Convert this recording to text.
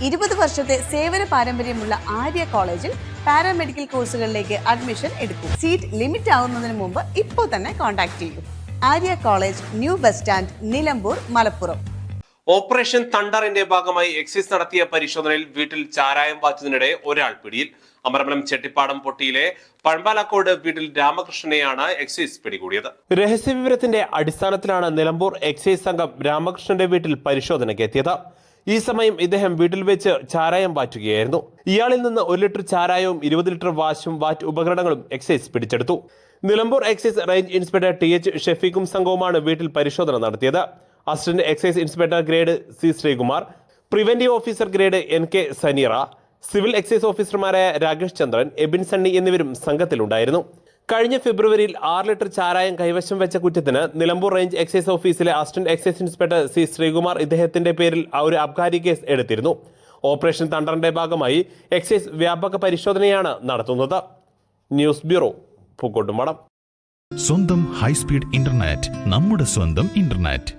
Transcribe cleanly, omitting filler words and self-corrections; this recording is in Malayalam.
20 വർഷത്തെ സേവന പാരമ്പര്യമുള്ള ആര്യ കോളേജിൽ പാരാമെഡിക്കൽ കോഴ്സുകളിലേക്ക് അഡ്മിഷൻ എടുക്കൂ. സീറ്റ് ലിമിറ്റ് ആവുന്നതിന് മുമ്പ് ഇപ്പോൾ തന്നെ കോൺടാക്ട് ചെയ്യൂ. Arya college, new bus stand, Nilambur, Malappuram. Operation തണ്ടറിന്റെ ഭാഗമായി എക്സൈസ് നടത്തിയ പരിശോധനയിൽ വീട്ടിൽ ചാരായം വാറ്റുന്നതിനിടെ ഒരാൾ പിടിയിൽ. അമരമ്പലം ചെട്ടിപ്പാടം പൊട്ടിയിലെ പഴമ്പാലക്കോട് വീട്ടിൽ രാമകൃഷ്ണനെയാണ് എക്സൈസ് പിടികൂടിയത്. രഹസ്യവിവരത്തിന്റെ അടിസ്ഥാനത്തിലാണ് നിലമ്പൂർ എക്സൈസ് സംഘം രാമകൃഷ്ണന്റെ വീട്ടിൽ പരിശോധനയ്ക്ക് എത്തിയത്. ഈ സമയം ഇദ്ദേഹം വീട്ടിൽ വെച്ച് ചാരായം വാറ്റുകയായിരുന്നു. ഇയാളിൽ നിന്ന് 1 ലിറ്റർ ചാരായവും 20 ലിറ്റർ വാശും വാറ്റ് ഉപകരണങ്ങളും എക്സൈസ് പിടിച്ചെടുത്തു. Nilambur excise range inspector TH ഷെഫീഖും സംഘവുമാണ് വീട്ടിൽ പരിശോധന നടത്തിയത്. Assistant excise inspector grade C Sreekumar, preventive officer grade NK Saneera, civil excise ഓഫീസർമാരായ രാകേഷ് ചന്ദ്രൻ, എബിൻ സണ്ണി എന്നിവരും സംഘത്തിലുണ്ടായിരുന്നു. കഴിഞ്ഞ ഫെബ്രുവരിയിൽ 6 ലിറ്റർ ചാരായം കൈവശം വെച്ച കുറ്റത്തിന് നിലമ്പൂർ റേഞ്ച് എക്സൈസ് ഓഫീസിലെ assistant excise inspector C Sreekumar ഇദ്ദേഹത്തിന്റെ പേരിൽ ഒരു അബ്കാരി കേസ് എടുത്തിരുന്നു. ഓപ്പറേഷൻ തണ്ടറിന്റെ ഭാഗമായി എക്സൈസ് വ്യാപക പരിശോധനയാണ് നടത്തുന്നത്. News bureau, Pookkottumpadam. സ്വന്തം ഹൈസ്പീഡ് ഇന്റർനെറ്റ്, നമ്മുടെ സ്വന്തം ഇന്റർനെറ്റ്.